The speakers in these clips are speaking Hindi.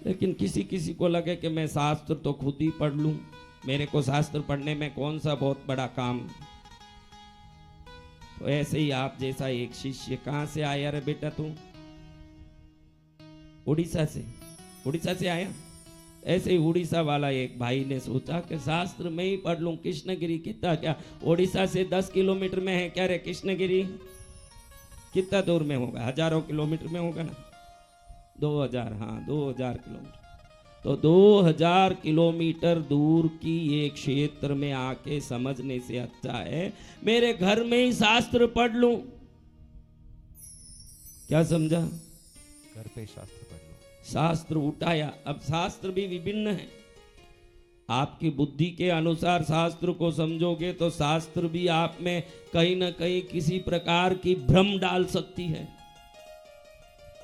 लेकिन किसी किसी को लगे कि मैं शास्त्र तो खुद ही पढ़ लूं, मेरे को शास्त्र पढ़ने में कौन सा बहुत बड़ा काम। तो ऐसे ही आप जैसा एक शिष्य, कहां से आया रे बेटा तू? उड़ीसा से आया। ऐसे ही उड़ीसा वाला एक भाई ने सोचा कि शास्त्र में ही पढ़ लूं। कृष्णगिरी कितना, क्या उड़ीसा से 10 किलोमीटर में है क्या रे कृष्णगिरी? कितना दूर में होगा? हजारों किलोमीटर में होगा ना। 2000, हाँ 2000 किलोमीटर। तो 2000 किलोमीटर दूर की एक क्षेत्र में आके समझने से अच्छा है मेरे घर में ही शास्त्र पढ़ लूं। क्या समझा? घर पे शास्त्र पढ़ लो। शास्त्र उठाया। अब शास्त्र भी विभिन्न है। आपकी बुद्धि के अनुसार शास्त्र को समझोगे तो शास्त्र भी आप में कहीं ना कहीं किसी प्रकार की भ्रम डाल सकती है।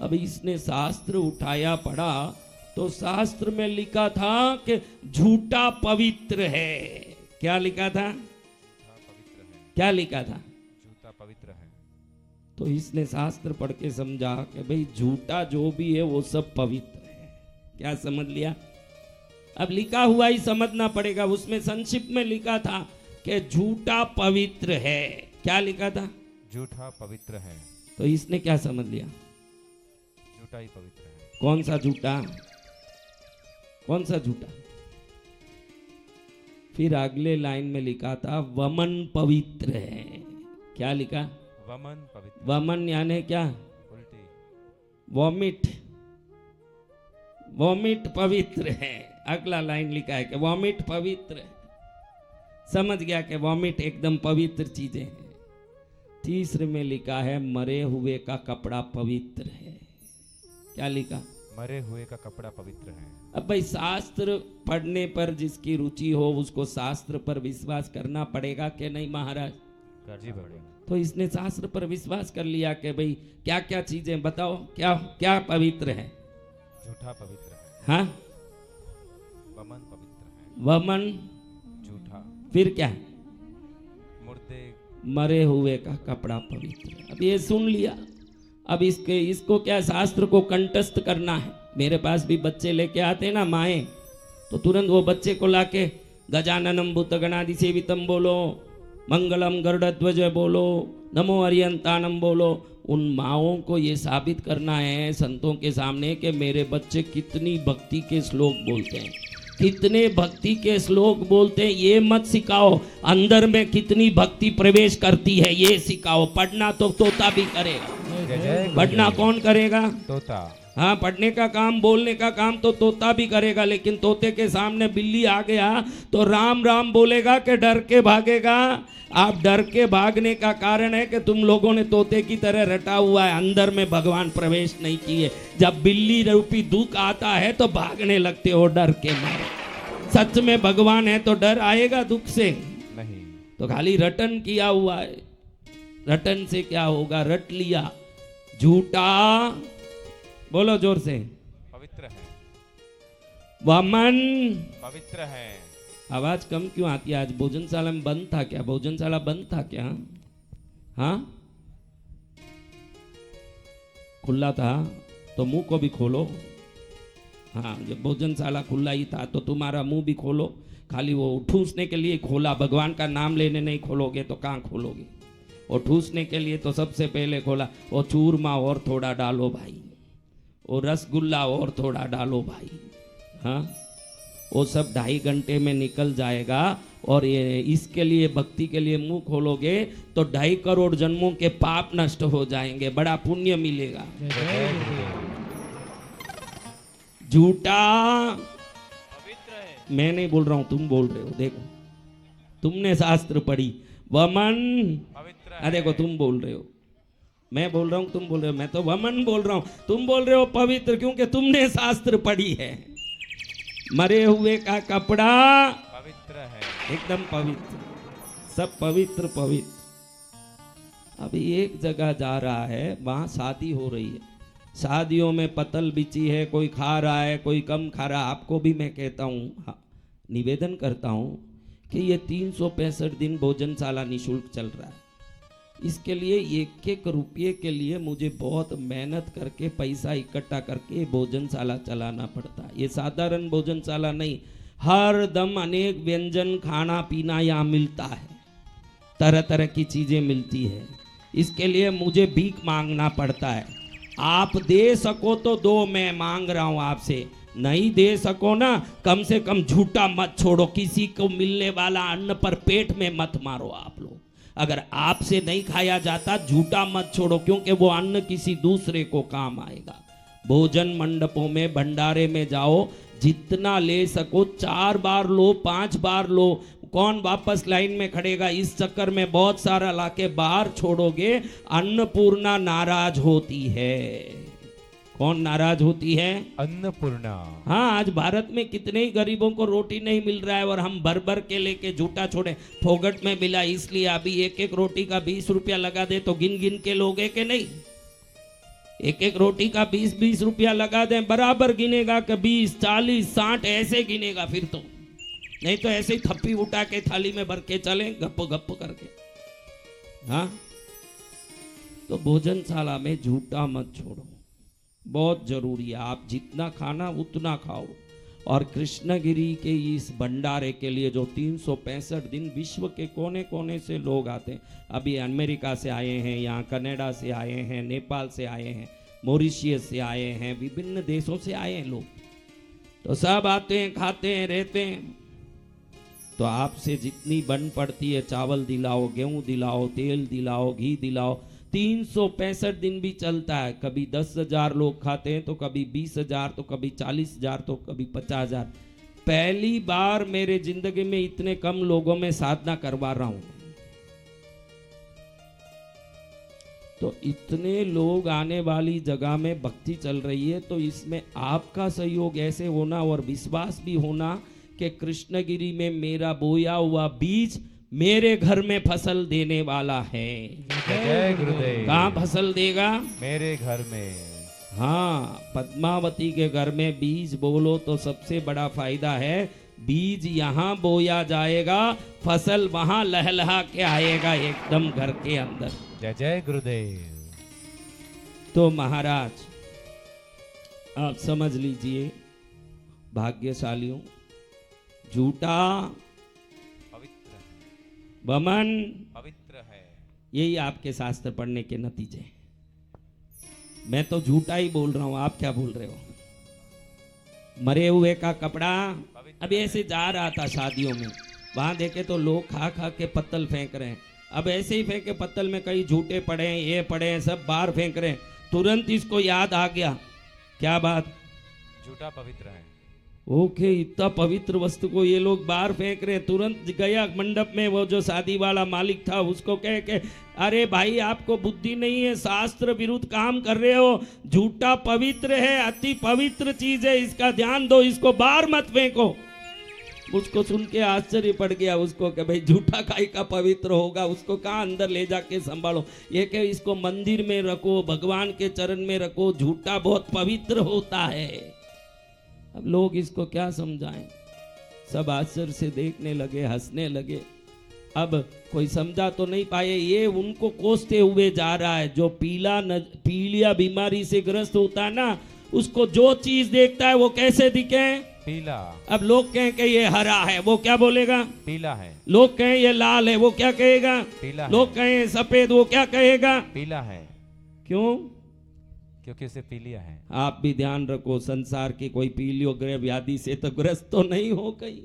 अब इसने शास्त्र उठाया, पढ़ा, तो शास्त्र में लिखा था कि झूठा पवित्र है। क्या लिखा था? पवित्र है। क्या लिखा था? झूठा पवित्र है। तो इसने शास्त्र पढ़ के समझा कि भाई झूठा जो भी है वो सब पवित्र है। क्या समझ लिया? अब लिखा हुआ ही समझना पड़ेगा। उसमें संक्षिप्त में लिखा था कि झूठा पवित्र है। क्या लिखा था? झूठा पवित्र है। तो इसने क्या समझ लिया? झूठा ही पवित्र है। कौन सा झूठा? कौन सा झूठा? फिर अगले लाइन में लिखा था वमन पवित्र है। क्या लिखा? वमन पवित्र। वमन यानी क्या? उल्टी। वॉमिट। वॉमिट पवित्र है। अगला लाइन लिखा है कि वॉमिट पवित्र है। समझ गया कि वॉमिट एकदम पवित्र चीजें हैं। तीसरे में लिखा है मरे हुए का कपड़ा पवित्र है। क्या लिखा? मरे हुए का कपड़ा पवित्र है। अब भाई शास्त्र पढ़ने पर जिसकी रुचि हो उसको शास्त्र पर विश्वास करना पड़ेगा कि नहीं महाराज? जी पड़ेगा। तो इसने शास्त्र पर विश्वास कर लिया कि भाई क्या क्या चीजें बताओ, क्या क्या पवित्र है? झूठा पवित्र है। हाँ, वमन पवित्र है। वमन, झूठा। फिर क्या? मुर्दे। मरे हुए का कपड़ा पवित्र है। अब ये सुन लिया। अब इसको क्या शास्त्र को कंठस्थ करना है। मेरे पास भी बच्चे लेके आते ना माए, तो तुरंत वो बच्चे को लाके गजाननम भूतगणादि सेवितम बोलो, मंगलम गरुड़ध्वज बोलो, नमो अरियंतानम बोलो। उन माओं को ये साबित करना है संतों के सामने कि मेरे बच्चे कितनी भक्ति के श्लोक बोलते हैं, कितने भक्ति के श्लोक बोलते हैं। ये मत सिखाओ अंदर में कितनी भक्ति प्रवेश करती है, ये सिखाओ। पढ़ना तो तोता भी करेगा। पढ़ना कौन करेगा? तोता। हाँ, पढ़ने का काम, बोलने का काम तो तोता भी करेगा। लेकिन तोते के सामने बिल्ली आ गया तो राम राम बोलेगा कि डर के भागेगा? आप डर के भागने का कारण है कि तुम लोगों ने तोते की तरह रटा हुआ है, अंदर में भगवान प्रवेश नहीं किए। जब बिल्ली रूपी दुख आता है तो भागने लगते हो डर के मारे। सच में भगवान है तो डर आएगा दुख से? नहीं। तो खाली रटन किया हुआ है। रटन से क्या होगा? रट लिया। झूठा, बोलो जोर से, पवित्र है। वमन पवित्र है। आवाज कम क्यों आती है? आज भोजनशाला में बंद था क्या? भोजनशाला बंद था क्या? हाँ, खुला था तो मुंह को भी खोलो। हाँ, जब भोजनशाला खुला ही था तो तुम्हारा मुंह भी खोलो। खाली वो ठूसने के लिए खोला, भगवान का नाम लेने नहीं खोलोगे तो कहाँ खोलोगे? और ठूसने के लिए तो सबसे पहले खोला। वो चूरमा और थोड़ा डालो भाई, वो रसगुल्ला और थोड़ा डालो भाई। हाँ, वो सब 2.5 घंटे में निकल जाएगा। और ये इसके लिए, भक्ति के लिए मुंह खोलोगे तो 2.5 करोड़ जन्मों के पाप नष्ट हो जाएंगे, बड़ा पुण्य मिलेगा। झूठा पवित्र है। मैं नहीं बोल रहा हूं, तुम बोल रहे हो। देखो, तुमने शास्त्र पढ़ी। वमन, पवित्र है। देखो, तुम बोल रहे हो, मैं बोल रहा हूं, तुम बोल रहे हो। मैं तो वमन बोल रहा हूं, तुम बोल रहे हो पवित्र, क्योंकि तुमने शास्त्र पढ़ी है। मरे हुए का कपड़ा पवित्र है। एकदम पवित्र, सब पवित्र पवित्र। अभी एक जगह जा रहा है, वहां शादी हो रही है। शादियों में पतल बिछी है, कोई खा रहा है, कोई कम खा रहा है। आपको भी मैं कहता हूँ, निवेदन करता हूँ कि ये 365 दिन भोजनशाला निःशुल्क चल रहा है। इसके लिए एक एक रुपये के लिए मुझे बहुत मेहनत करके पैसा इकट्ठा करके भोजनशाला चलाना पड़ता है। ये साधारण भोजनशाला नहीं, हर दम अनेक व्यंजन खाना पीना यहाँ मिलता है, तरह तरह की चीजें मिलती है। इसके लिए मुझे भीख मांगना पड़ता है। आप दे सको तो दो, मैं मांग रहा हूं आपसे। नहीं दे सको ना, कम से कम झूठा मत छोड़ो। किसी को मिलने वाला अन्न पर पेट में मत मारो आप लोग। अगर आपसे नहीं खाया जाता, झूठा मत छोड़ो, क्योंकि वो अन्न किसी दूसरे को काम आएगा। भोजन मंडपों में भंडारे में जाओ, जितना ले सको 4 बार लो, 5 बार लो। कौन वापस लाइन में खड़ेगा? इस चक्कर में बहुत सारा लाके बाहर छोड़ोगे, अन्नपूर्णा नाराज होती है। कौन नाराज होती है? अन्नपूर्णा। हाँ, आज भारत में कितने ही गरीबों को रोटी नहीं मिल रहा है और हम भर भर के लेके झूठा छोड़े। फोगट में मिला इसलिए अभी एक एक रोटी का 20 रुपया लगा दे तो गिन गिन के लोगे के नहीं? एक एक रोटी का 20-20 रुपया लगा दें, बराबर गिनेगा कि 20, 40, 60 ऐसे गिनेगा फिर तो। नहीं तो ऐसे ही थप्पी उठा के थाली में भर के चले गप गप करके। हाँ, तो भोजनशाला में झूठा मत छोड़ो, बहुत जरूरी है। आप जितना खाना उतना खाओ। और कृष्णगिरी के इस भंडारे के लिए जो 365 दिन विश्व के कोने कोने से लोग आते हैं। अभी अमेरिका से आए हैं, यहाँ कनाडा से आए हैं, नेपाल से आए हैं, मॉरिशियस से आए हैं, विभिन्न देशों से आए हैं लोग। तो सब आते हैं, खाते हैं, रहते हैं। तो आपसे जितनी बन पड़ती है, चावल दिलाओ, गेहूं दिलाओ, तेल दिलाओ, घी दिलाओ। 365 दिन भी चलता है। कभी 10,000 लोग खाते हैं, तो कभी 20,000, तो कभी 40,000, तो कभी 50,000। पहली बार मेरे जिंदगी में इतने कम लोगों में साधना करवा रहा हूं। तो इतने लोग आने वाली जगह में भक्ति चल रही है, तो इसमें आपका सहयोग ऐसे होना और विश्वास भी होना कि कृष्णगिरी में मेरा बोया हुआ बीज मेरे घर में फसल देने वाला है। जय गुरुदेव। कहाँ फसल देगा? मेरे घर में। हाँ, पद्मावती के घर में बीज बोलो तो सबसे बड़ा फायदा है। बीज यहाँ बोया जाएगा, फसल वहां लहलहा के आएगा एकदम घर के अंदर। जय जय गुरुदेव। तो महाराज आप समझ लीजिए, भाग्यशालियों, झूठा पवित्र है। बमन पवित्र है। यही आपके शास्त्र पढ़ने के नतीजे। मैं तो झूठा ही बोल रहा हूं, आप क्या बोल रहे हो? मरे हुए का कपड़ा। अभी ऐसे जा रहा था शादियों में, वहां देखे तो लोग खा खा के पत्तल फेंक रहे हैं। अब ऐसे ही फेंके पत्तल में कई झूठे पड़े हैं, ये पड़े हैं, सब बाहर फेंक रहे हैं। तुरंत इसको याद आ गया, क्या बात? झूठा पवित्र है। ओके, इतना पवित्र वस्तु को ये लोग बाहर फेंक रहे हैं। तुरंत गया मंडप में, वो जो शादी वाला मालिक था उसको कह के, अरे भाई आपको बुद्धि नहीं है, शास्त्र विरुद्ध काम कर रहे हो। झूठा पवित्र है, अति पवित्र चीज है, इसका ध्यान दो, इसको बाहर मत फेंको। उसको सुन के आश्चर्य पड़ गया उसको कि भाई झूठा काई का पवित्र होगा, उसको कहाँ अंदर ले जाके संभालो। ये कि इसको मंदिर में रखो, भगवान के चरण में रखो, झूठा बहुत पवित्र होता है। अब लोग इसको क्या समझाएं? सब आश्चर्य से देखने लगे, हंसने लगे। अब कोई समझा तो नहीं पाए, ये उनको कोसते हुए जा रहा है। जो पीलिया बीमारी से ग्रस्त होता है ना, उसको जो चीज देखता है वो कैसे दिखे? पीला। अब लोग कहें कि ये हरा है, वो क्या बोलेगा? पीला है। लोग कहें ये लाल है, वो क्या कहेगा? पीला। लोग कहें सफेद, वो क्या कहेगा? पीला है। क्यों? क्योंकि उसे पीलिया है। आप भी ध्यान रखो, संसार की कोई पीलियो ग्रह व्याधि से तो ग्रस्त तो नहीं हो गई।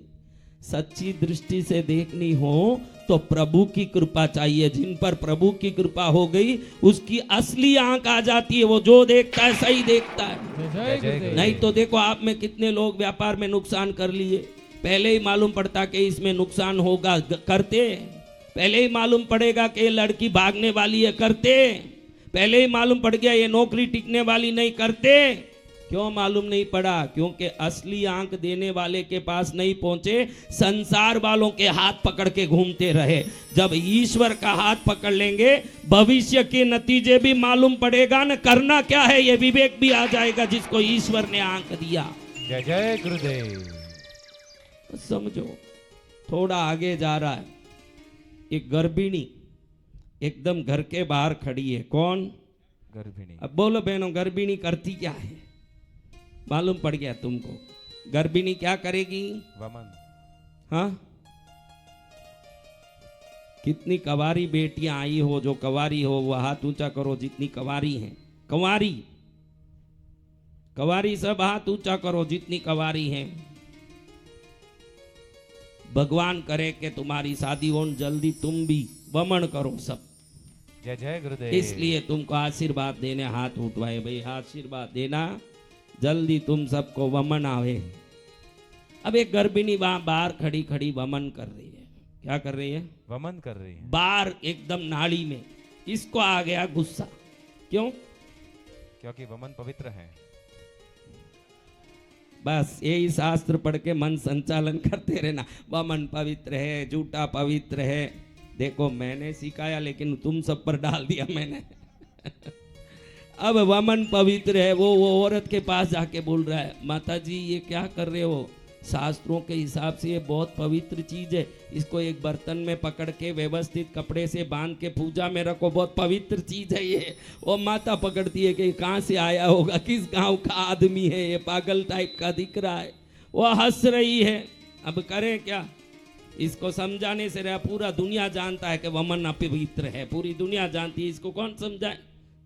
सच्ची दृष्टि से देखनी हो तो प्रभु की कृपा चाहिए। जिन पर प्रभु की कृपा हो गई उसकी असली आंख आ जाती है, वो जो देखता है सही देखता है। नहीं तो देखो आप में कितने लोग व्यापार में नुकसान कर लिए, पहले ही मालूम पड़ता कि इसमें नुकसान होगा, करते। पहले ही मालूम पड़ेगा कि ये लड़की भागने वाली है, करते। पहले ही मालूम पड़ गया ये नौकरी टिकने वाली नहीं, करते। क्यों मालूम नहीं पड़ा? क्योंकि असली आंख देने वाले के पास नहीं पहुंचे, संसार वालों के हाथ पकड़ के घूमते रहे। जब ईश्वर का हाथ पकड़ लेंगे, भविष्य के नतीजे भी मालूम पड़ेगा, न करना क्या है ये विवेक भी आ जाएगा, जिसको ईश्वर ने आंख दिया। जय जय गुरुदेव। समझो, थोड़ा आगे जा रहा है। एक गर्भिणी एकदम घर के बाहर खड़ी है। कौन? गर्भिणी। अब बोलो बहनों, गर्भिणी करती क्या है? मालूम पड़ गया तुमको? गर्भिणी क्या करेगी? वमन। हाँ, कितनी कवारी बेटियां आई हो, जो कवारी हो वो हाथ ऊंचा करो, जितनी कवारी हैं। कवारी कवारी सब हाथ ऊंचा करो, जितनी कवारी हैं। भगवान करे कि तुम्हारी शादी हो जल्दी, तुम भी वमन करो सब। जय जय गुरुदेव। इसलिए तुमको आशीर्वाद देने हाथ उठवाए भाई, आशीर्वाद देना जल्दी तुम सबको वमन आवे। अब एक गर्भिणी वहां बाहर खड़ी खड़ी वमन कर रही है। क्या कर रही है? वमन कर रही है। बाहर एकदम नाली में। इसको आ गया गुस्सा। क्यों? क्योंकि वमन पवित्र है। बस यही शास्त्र पढ़ के मन संचालन करते रहना। वमन पवित्र है, झूठा पवित्र है। देखो मैंने सिखाया लेकिन तुम सब पर डाल दिया मैंने। अब वमन पवित्र है, वो औरत के पास जाके बोल रहा है, माता जी ये क्या कर रहे हो? शास्त्रों के हिसाब से ये बहुत पवित्र चीज है, इसको एक बर्तन में पकड़ के व्यवस्थित कपड़े से बांध के पूजा में रखो, बहुत पवित्र चीज है ये। वो माता पकड़ती है कि कहाँ से आया होगा, किस गांव का आदमी है ये, पागल टाइप का दिख रहा है। वो हंस रही है। अब करें क्या? इसको समझाने से रहा, पूरा दुनिया जानता है कि वमन अपवित्र है, पूरी दुनिया जानती है, इसको कौन समझाए?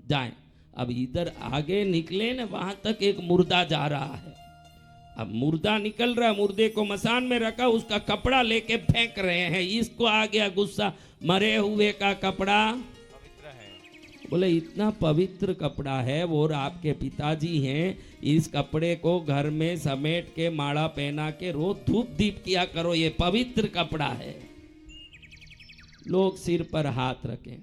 जाए। अब इधर आगे निकले ना, वहां तक एक मुर्दा जा रहा है। अब मुर्दा निकल रहा है, मुर्दे को मसान में रखा, उसका कपड़ा लेके फेंक रहे हैं। इसको आ गया गुस्सा, मरे हुए का कपड़ा पवित्र है। बोले इतना पवित्र कपड़ा है, वो और आपके पिताजी हैं, इस कपड़े को घर में समेट के माला पहना के रोज धूप दीप किया करो, ये पवित्र कपड़ा है। लोग सिर पर हाथ रखें।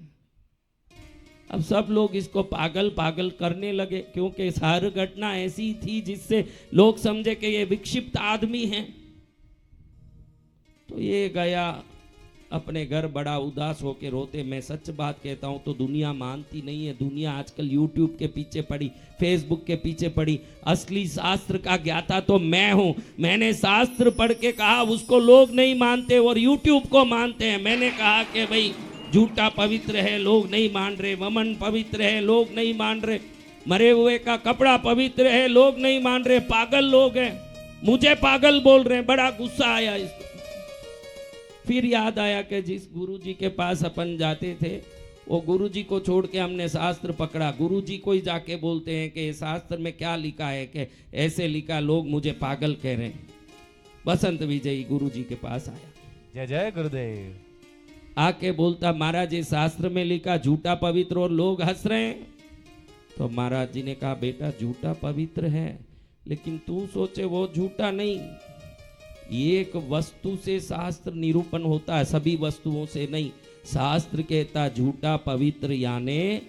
अब सब लोग इसको पागल पागल करने लगे, क्योंकि हर घटना ऐसी थी जिससे लोग समझे कि ये विक्षिप्त आदमी है। तो ये गया अपने घर बड़ा उदास होके रोते। मैं सच बात कहता हूं तो दुनिया मानती नहीं है। दुनिया आजकल यूट्यूब के पीछे पड़ी, फेसबुक के पीछे पड़ी। असली शास्त्र का ज्ञाता तो मैं हूं। मैंने शास्त्र पढ़ के कहा, उसको लोग नहीं मानते और यूट्यूब को मानते हैं। मैंने कहा कि भाई झूठा पवित्र है, लोग नहीं मान रहे। वमन पवित्र है, लोग नहीं मान रहे। मरे हुए का कपड़ा पवित्र है, लोग नहीं मान रहे। पागल लोग हैं, मुझे पागल बोल रहे हैं। बड़ा गुस्सा आया इसको। फिर याद आया कि जिस गुरुजी के पास अपन जाते थे, वो गुरुजी को छोड़ के हमने शास्त्र पकड़ा। गुरुजी को ही जाके बोलते हैं कि शास्त्र में क्या लिखा है, कि ऐसे लिखा, लोग मुझे पागल कह रहे हैं। बसंत विजयी गुरुजी के पास आया। जय जय गुरुदेव। आके बोलता, महाराज ये शास्त्र में लिखा झूठा पवित्र और लोग हंस रहे हैं। तो महाराज जी ने कहा, बेटा झूठा पवित्र है, लेकिन तू सोचे वो झूठा नहीं। एक वस्तु से शास्त्र निरूपण होता है, सभी वस्तुओं से नहीं। शास्त्र कहता झूठा पवित्र यानी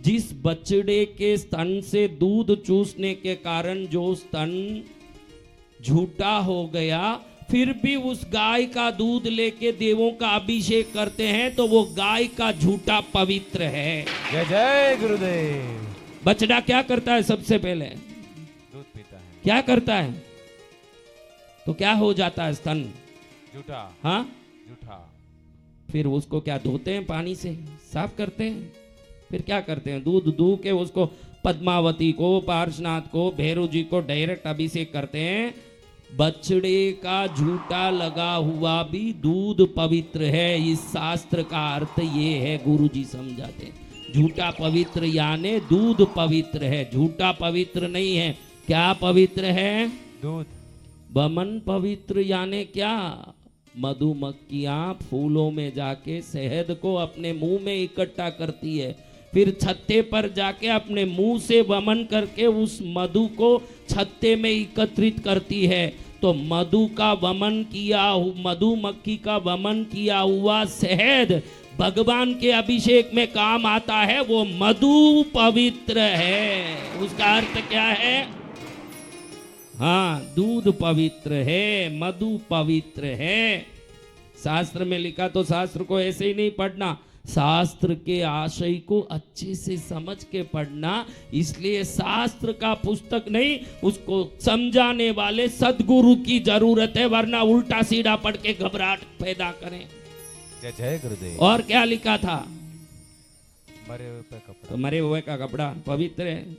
जिस बछड़े के स्तन से दूध चूसने के कारण जो स्तन झूठा हो गया, फिर भी उस गाय का दूध लेके देवों का अभिषेक करते हैं, तो वो गाय का झूठा पवित्र है। जय जय गुरुदेव। बछड़ा क्या करता है? सबसे पहले दूध पीता है। क्या करता है? तो क्या हो जाता है? स्तन झूठा। हाँ, झूठा। फिर उसको क्या धोते हैं, पानी से साफ करते हैं। फिर क्या करते हैं? दूध दूह के उसको पद्मावती को, पार्श्वनाथ को, भैरव जी को डायरेक्ट अभिषेक करते हैं। बछड़े का झूठा लगा हुआ भी दूध पवित्र है। इस शास्त्र का अर्थ ये है, गुरुजी समझाते हैं। झूठा पवित्र यानी दूध पवित्र है, झूठा पवित्र नहीं है। क्या पवित्र है? दूध। वमन पवित्र यानी क्या? मधुमक्खियां फूलों में जाके शहद को अपने मुंह में इकट्ठा करती है, फिर छत्ते पर जाके अपने मुंह से वमन करके उस मधु को छत्ते में एकत्रित करती है। तो मधु का वमन किया, मधुमक्खी का वमन किया हुआ शहद भगवान के अभिषेक में काम आता है। वो मधु पवित्र है। उसका अर्थ क्या है? हाँ, दूध पवित्र है, मधु पवित्र है। शास्त्र में लिखा तो शास्त्र को ऐसे ही नहीं पढ़ना, शास्त्र के आशय को अच्छे से समझ के पढ़ना। इसलिए शास्त्र का पुस्तक नहीं, उसको समझाने वाले सदगुरु की जरूरत है, वरना उल्टा सीधा पढ़ के घबराहट पैदा करें। जय जय गुरुदेव। और क्या लिखा था? मरे हुए पे कपड़ा। तो मरे हुए का कपड़ा पवित्र है।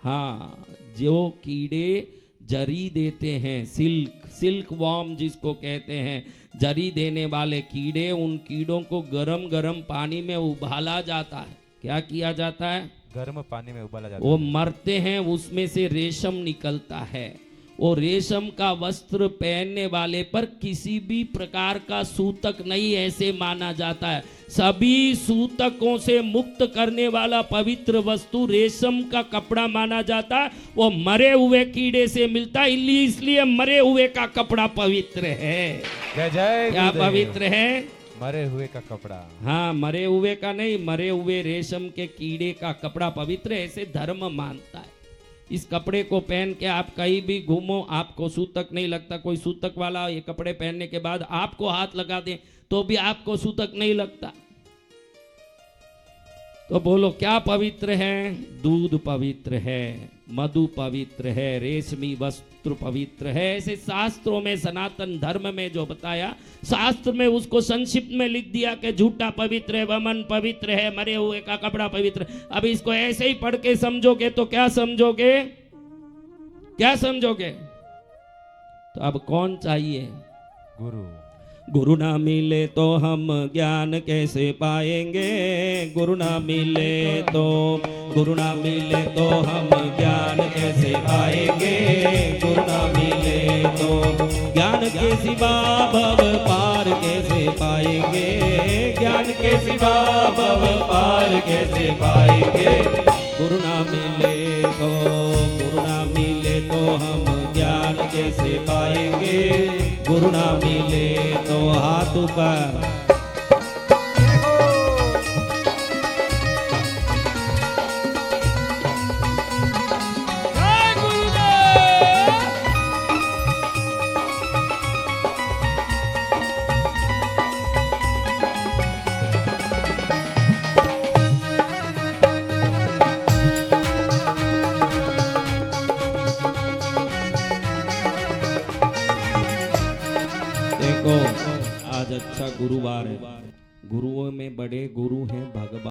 हाँ, जो कीड़े जरी देते हैं, सिल्क वॉर्म जिसको कहते हैं, जरी देने वाले कीड़े, उन कीड़ों को गरम गरम पानी में उबाला जाता है। क्या किया जाता है? गर्म पानी में उबाला जाता वो है। मरते हैं, उसमें से रेशम निकलता है। वो रेशम का वस्त्र पहनने वाले पर किसी भी प्रकार का सूतक नहीं ऐसे माना जाता है। सभी सूतकों से मुक्त करने वाला पवित्र वस्तु रेशम का कपड़ा माना जाता है। वो मरे हुए कीड़े से मिलता है, इसलिए मरे हुए का कपड़ा पवित्र है। जय जय क्या गुरुदेव। पवित्र है? मरे हुए का कपड़ा। हाँ, मरे हुए का नहीं, मरे हुए रेशम के कीड़े का कपड़ा पवित्र है, ऐसे धर्म मानता है। इस कपड़े को पहन के आप कहीं भी घूमो, आपको सूतक नहीं लगता। कोई सूतक वाला ये कपड़े पहनने के बाद आपको हाथ लगा दे तो भी आपको सूतक नहीं लगता। तो बोलो क्या पवित्र है? दूध पवित्र है, मधु पवित्र है, रेशमी वस्त्र पवित्र है। ऐसे शास्त्रों में, सनातन धर्म में जो बताया, शास्त्र में उसको संक्षिप्त में लिख दिया कि झूठा पवित्र है, वमन पवित्र है, मरे हुए का कपड़ा पवित्र। अब इसको ऐसे ही पढ़ के समझोगे तो क्या समझोगे? क्या समझोगे? तो अब कौन चाहिए? गुरु। गुरु ना मिले तो हम ज्ञान कैसे पाएंगे? गुरु ना मिले तो, गुरु ना मिले तो हम ज्ञान कैसे पाएंगे? गुरु ना मिले तो ज्ञान के सिवा भव पार कैसे पाएंगे? ज्ञान के सिवा भव पार कैसे पाएंगे? गुरु ना मिले तो, गुरु ना मिले तो हम ज्ञान कैसे पाएंगे? गुरु ना मिले तो हाथ ऊपर। देखो, आज अच्छा गुरुवार है। गुरुओं में बड़े गुरु हैं भगवान।